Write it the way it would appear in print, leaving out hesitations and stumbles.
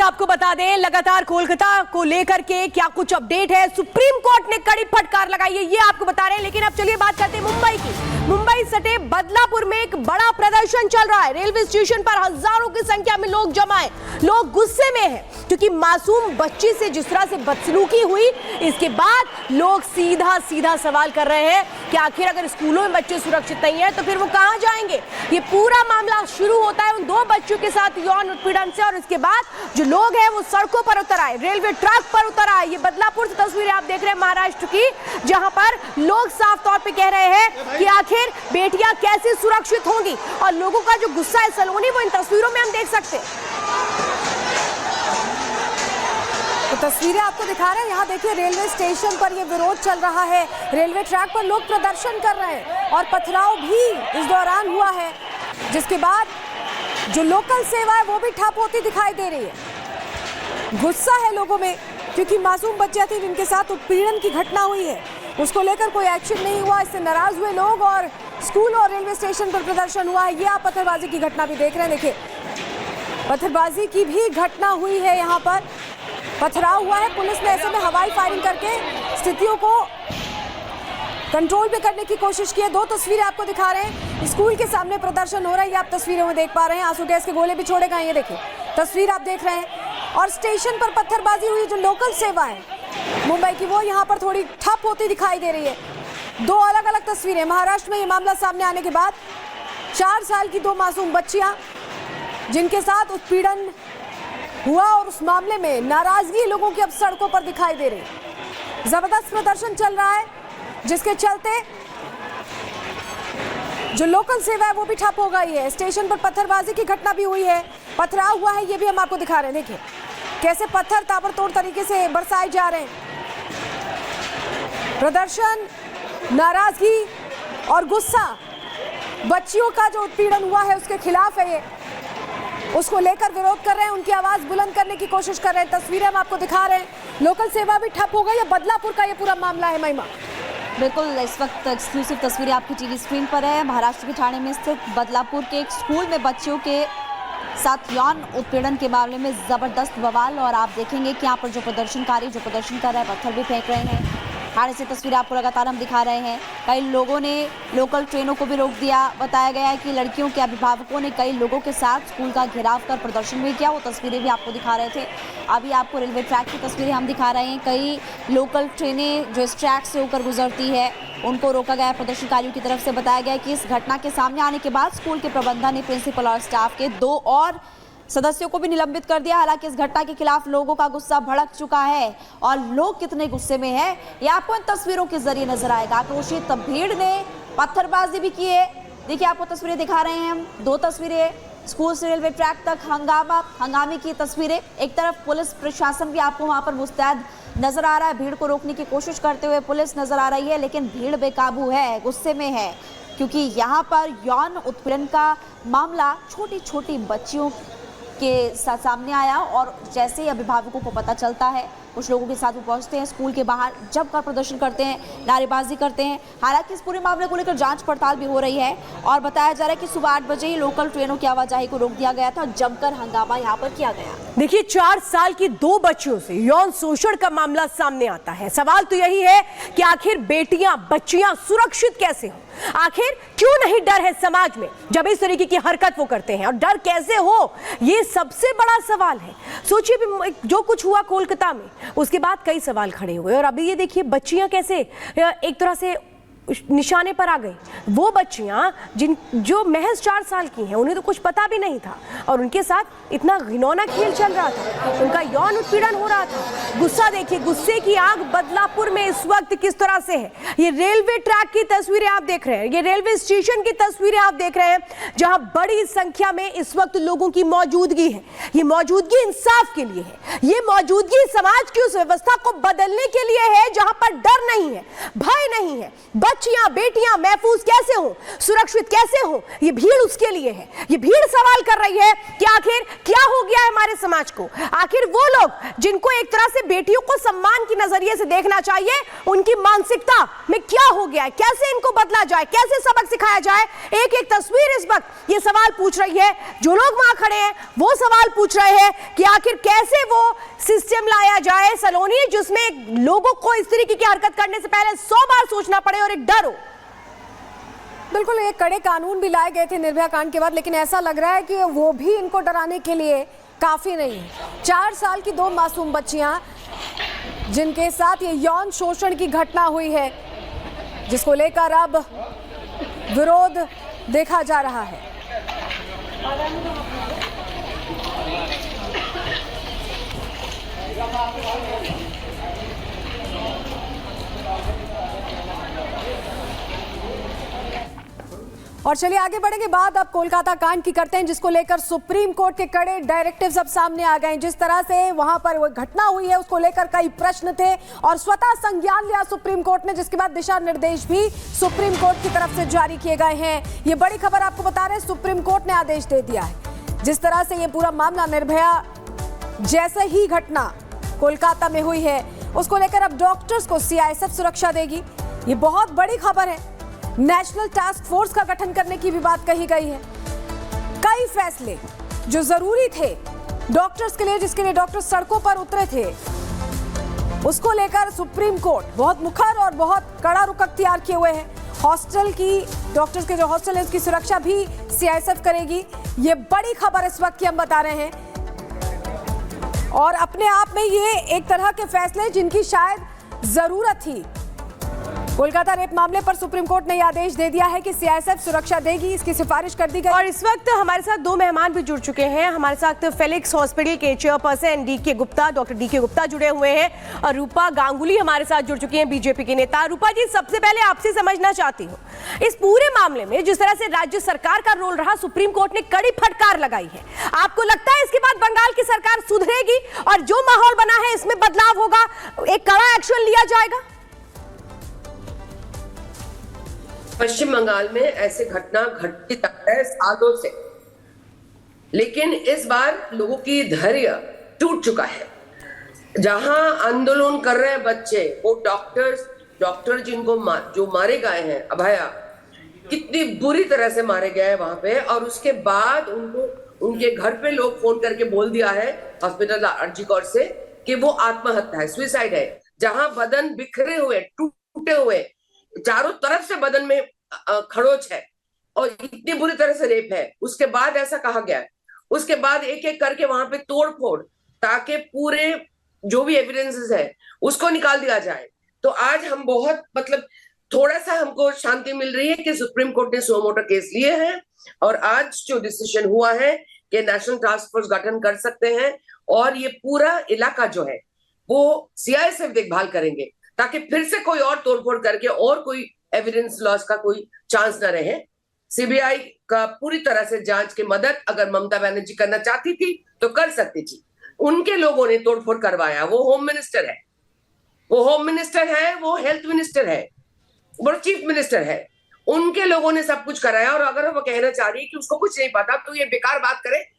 आपको बता दें, लगातार कोलकाता को लेकर के क्या कुछ अपडेट है। सुप्रीम कोर्ट ने कड़ी फटकार लगाई है, ये आपको बता रहे हैं। लेकिन अब चलिए बात करते हैं मुंबई की। मुंबई सटे बदलापुर में एक बड़ा प्रदर्शन चल रहा है। रेलवे स्टेशन पर हजारों की संख्या में लोग जमा है। लोग गुस्से में हैं क्योंकि मासूम बच्ची से जिस तरह से बदसलूकी हुई, इसके बाद लोग सीधा सीधा सवाल कर रहे हैं कि आखिर अगर स्कूलों में बच्चे सुरक्षित नहीं है तो फिर वो कहां जाएंगे। ये पूरा मामला शुरू होता है उन दो बच्चों के साथ यौन उत्पीड़न से, और इसके बाद जो लोग हैं वो सड़कों पर उतर आए, रेलवे ट्रैक पर उतर आए। ये बदलापुर से तस्वीरें आप देख रहे हैं महाराष्ट्र की, जहां पर लोग साफ तौर पे कह रहे हैं कि आखिर बेटियां कैसे सुरक्षित होंगी, और लोगों का जो गुस्सा है सलोनी वो इन तस्वीरों में हम देख सकते हैं। तो तस्वीरें आपको दिखा रहे हैं। यहाँ देखिए रेलवे स्टेशन पर ये विरोध चल रहा है, रेलवे ट्रैक पर लोग प्रदर्शन कर रहे हैं और पथराव भी इस दौरान हुआ है, जिसके बाद जो लोकल सेवा है वो भी ठप होती दिखाई दे रही है। गुस्सा है लोगों में क्योंकि मासूम बच्चियां थी जिनके साथ उत्पीड़न की घटना हुई है, उसको लेकर कोई एक्शन नहीं हुआ। इससे नाराज हुए लोग और स्कूल और रेलवे स्टेशन पर प्रदर्शन हुआ है। ये आप पत्थरबाजी की घटना भी देख रहे हैं। देखिए पत्थरबाजी की भी घटना हुई है, यहाँ पर पथराव हुआ है। पुलिस ने ऐसे में हवाई फायरिंग करके स्थितियों को कंट्रोल पे करने की कोशिश की है। दो तस्वीरें आपको दिखा रहे हैं, स्कूल के सामने प्रदर्शन हो रहा है, ये आप तस्वीरों में देख पा रहे हैं। आंसू गैस के गोले भी छोड़े गए, ये देखिए तस्वीर आप देख रहे हैं। और स्टेशन पर पत्थरबाजी हुई, जो लोकल सेवा है मुंबई की वो यहाँ पर थोड़ी ठप होती दिखाई दे रही है। दो अलग अलग तस्वीरें। महाराष्ट्र में ये मामला सामने आने के बाद 4 साल की 2 मासूम बच्चियां जिनके साथ उत्पीड़न हुआ, और उस मामले में नाराजगी लोगों की अब सड़कों पर दिखाई दे रही है। जबरदस्त प्रदर्शन चल रहा है, जिसके चलते जो लोकल सेवा है वो भी ठप हो गई है। स्टेशन पर पत्थरबाजी की घटना भी हुई है, पथराव हुआ है, ये भी हम आपको दिखा रहे हैं। देखिए कैसे पत्थर ताबड़तोड़ तरीके से बरसाए जा रहे हैं। प्रदर्शन, नाराजगी और गुस्सा बच्चियों का जो उत्पीड़न हुआ है उसके खिलाफ है, ये उसको लेकर विरोध कर रहे हैं, उनकी आवाज बुलंद करने की कोशिश कर रहे हैं। तस्वीरें हम आपको दिखा रहे हैं, लोकल सेवा भी ठप हो गई है। बदलापुर का ये पूरा मामला है महिमा। बिल्कुल, इस वक्त एक्सक्लूसिव तस्वीरें आपकी टीवी स्क्रीन पर है। महाराष्ट्र के ठाणे में स्थित बदलापुर के एक स्कूल में बच्चियों के साथ यौन उत्पीड़न के मामले में जबरदस्त बवाल, और आप देखेंगे कि यहाँ पर जो प्रदर्शनकारी जो प्रदर्शन कर रहे हैं पत्थर भी फेंक रहे हैं। ठाणे से तस्वीरें आपको लगातार हम दिखा रहे हैं। कई लोगों ने लोकल ट्रेनों को भी रोक दिया। बताया गया है कि लड़कियों के अभिभावकों ने कई लोगों के साथ स्कूल का घेराव कर प्रदर्शन भी किया, वो तस्वीरें भी आपको दिखा रहे थे। अभी आपको रेलवे ट्रैक की तस्वीरें हम दिखा रहे हैं। कई लोकल ट्रेनें जो इस ट्रैक से होकर गुजरती है उनको रोका गया प्रदर्शनकारियों की तरफ से। बताया गया कि इस घटना के सामने आने के बाद स्कूल के प्रबंधन ने प्रिंसिपल और स्टाफ के 2 और सदस्यों को भी निलंबित कर दिया। हालांकि इस घटना के खिलाफ लोगों का गुस्सा भड़क चुका है, और लोग कितने गुस्से में हैं ये आपको इन तस्वीरों के जरिए नजर आएगा। आक्रोशित भीड़ ने पत्थरबाजी भी की है। देखिए आपको तस्वीरें दिखा रहे हैं हम, 2 तस्वीरें स्कूल से रेलवे ट्रैक तक हंगामे की तस्वीरें। एक तरफ पुलिस प्रशासन भी आपको वहां पर मुस्तैद नजर आ रहा है, भीड़ को रोकने की कोशिश करते हुए पुलिस नजर आ रही है, लेकिन भीड़ बेकाबू है, गुस्से में है, क्योंकि यहाँ पर यौन उत्पीड़न का मामला छोटी छोटी बच्चियों के साथ सामने आया। और जैसे ही अभिभावकों को पता चलता है, कुछ लोगों के साथ वो पहुंचते हैं स्कूल के बाहर, जमकर प्रदर्शन करते हैं, नारेबाजी करते हैं। हालांकि इस पूरे मामले को लेकर जांच पड़ताल भी हो रही है, और बताया जा रहा है कि सुबह 8 बजे ही लोकल ट्रेनों की आवाजाही को रोक दिया गया था, जमकर हंगामा यहाँ पर किया गया। देखिए 4 साल की 2 बच्चियों से यौन शोषण का मामला सामने आता है। सवाल तो यही है कि आखिर बेटियां, बच्चियां सुरक्षित कैसे हो, आखिर क्यों नहीं डर है समाज में जब इस तरीके की हरकत वो करते हैं, और डर कैसे हो ये सबसे बड़ा सवाल है। सोचिए जो कुछ हुआ कोलकाता में, उसके बाद कई सवाल खड़े हुए, और अभी ये देखिए बच्चियां कैसे एक तरह से निशाने पर आ गई। वो बच्चियां जो महज 4 साल की हैं, उन्हें तो कुछ पता भी नहीं था, और उनके साथ इतना घिनौना खेल चल रहा था, उनका यौन उत्पीड़न हो रहा था। गुस्सा देखिए, गुस्से की आग बदलापुर में इस वक्त किस तरह से है। ये रेलवे ट्रैक की तस्वीरें आप देख रहे हैं, ये रेलवे स्टेशन की तस्वीरें आप देख रहे हैं, जहां बड़ी संख्या में इस वक्त लोगों की मौजूदगी है। ये मौजूदगी इंसाफ के लिए है, ये मौजूदगी समाज की उस व्यवस्था को बदलने के लिए है जहां पर डर नहीं है, भय नहीं है। बच्चियां बेटियां महफूज कैसे हो, सुरक्षित कैसे हो, ये भीड़ उसके लिए है। ये भीड़ सवाल कर रही है कि आखिर क्या हो गया है हमारे समाज को। आखिर वो लोग जिनको एक तरह से बेटियों को सम्मान की नजरिए से देखना चाहिए, उनकी मानसिकता में क्या हो गया है, कैसे इनको बदला जाए, कैसे सबक सिखाया जाए। एक एक तस्वीर इस वक्त ये सवाल पूछ रही है। जो लोग वहां खड़े हैं वो सवाल पूछ रहे हैं कि आखिर कैसे वो सिस्टम लाया जाए सलोनी, जिसमें लोगों को इस तरीके की हरकत करने से पहले 100 बार सोचना पड़े और एक डर हो। बिल्कुल, ये कड़े कानून भी लाए गए थे निर्भया कांड के बाद, लेकिन ऐसा लग रहा है कि वो भी इनको डराने के लिए काफी नहीं है। 4 साल की 2 मासूम बच्चियां जिनके साथ ये यौन शोषण की घटना हुई है, जिसको लेकर अब विरोध देखा जा रहा है। और चलिए आगे बढ़ेंगे। बात अब कोलकाता कांड की करते हैं, जिसको लेकर सुप्रीम कोर्ट के कड़े डायरेक्टिव्स अब सामने आ गए हैं। जिस तरह से वहां पर वो घटना हुई है उसको लेकर कई प्रश्न थे और स्वतः संज्ञान लिया सुप्रीम कोर्ट ने, जिसके बाद दिशा निर्देश भी सुप्रीम कोर्ट की तरफ से जारी किए गए हैं। ये बड़ी खबर आपको बता रहे हैं, सुप्रीम कोर्ट ने आदेश दे दिया है। जिस तरह से ये पूरा मामला निर्भया जैसे ही घटना कोलकाता में हुई है उसको लेकर अब डॉक्टर्स को सीआईएसएफ सुरक्षा देगी। ये बहुत बड़ी खबर है। नेशनल टास्क फोर्स का गठन करने की भी बात कही गई है। कई फैसले जो जरूरी थे डॉक्टर्स के लिए, जिसके लिए डॉक्टर सड़कों पर उतरे थे, उसको लेकर सुप्रीम कोर्ट बहुत मुखर और बहुत कड़ा रुख अख्तियार किए हुए है। हॉस्टल की, डॉक्टर्स के जो हॉस्टल है उसकी सुरक्षा भी सीआईएसएफ करेगी। ये बड़ी खबर इस वक्त की हम बता रहे हैं और अपने आप में ये एक तरह के फैसले जिनकी शायद जरूरत थी। कोलकाता रेप मामले पर सुप्रीम कोर्ट ने यह आदेश दे दिया है कि सीआईएसएफ सुरक्षा देगी, इसकी सिफारिश कर दी गई। और इस वक्त हमारे साथ 2 मेहमान भी जुड़ चुके हैं। हमारे साथ फेलिक्स हॉस्पिटल के chairperson D K Gupta, doctor D K Gupta जुड़े हुए हैं और रूपा गांगुली हमारे साथ जुड़ चुकी हैं, बीजेपी के नेता। रूपा जी, सबसे पहले आपसे समझना चाहती हूँ, इस पूरे मामले में जिस तरह से राज्य सरकार का रोल रहा, सुप्रीम कोर्ट ने कड़ी फटकार लगाई है। आपको लगता है इसके बाद बंगाल की सरकार सुधरेगी और जो माहौल बना है इसमें बदलाव होगा, एक कड़ा एक्शन लिया जाएगा? पश्चिम बंगाल में ऐसे घटना घटती है सालों से, लेकिन इस बार लोगों की धैर्य टूट चुका है। जहां आंदोलन कर रहे हैं बच्चे, वो डॉक्टर जिनको जो मारे गए हैं, अभया कितनी बुरी तरह से मारे गए हैं वहां पे, और उसके बाद उनको उनके घर पे लोग फोन करके बोल दिया है हॉस्पिटल अर्जीकोट से कि वो आत्महत्या है, सुसाइड है। जहां बदन बिखरे हुए, टूटे हुए, चारों तरफ से बदन में खरोच है और इतनी बुरी तरह से रेप है, उसके बाद ऐसा कहा गया है। उसके बाद एक एक करके वहां पे तोड़ फोड़, ताकि पूरे जो भी एविडेंसेस है उसको निकाल दिया जाए। तो आज हम बहुत थोड़ा सा हमको शांति मिल रही है कि सुप्रीम कोर्ट ने सो मोटो केस लिए हैं और आज जो डिसीजन हुआ है कि नेशनल टास्क फोर्स गठन कर सकते हैं और ये पूरा इलाका जो है वो सीआईएसएफ देखभाल करेंगे, ताकि फिर से कोई और तोड़फोड़ करके और कोई एविडेंस लॉस का कोई चांस न रहे। सीबीआई का पूरी तरह से जांच की मदद अगर ममता बनर्जी करना चाहती थी तो कर सकती थी। उनके लोगों ने तोड़फोड़ करवाया। वो होम मिनिस्टर है, वो हेल्थ मिनिस्टर है, वो चीफ मिनिस्टर है। उनके लोगों ने सब कुछ कराया और अगर वो कहना चाह रही है कि उसको कुछ नहीं पता, तो ये बेकार बात करे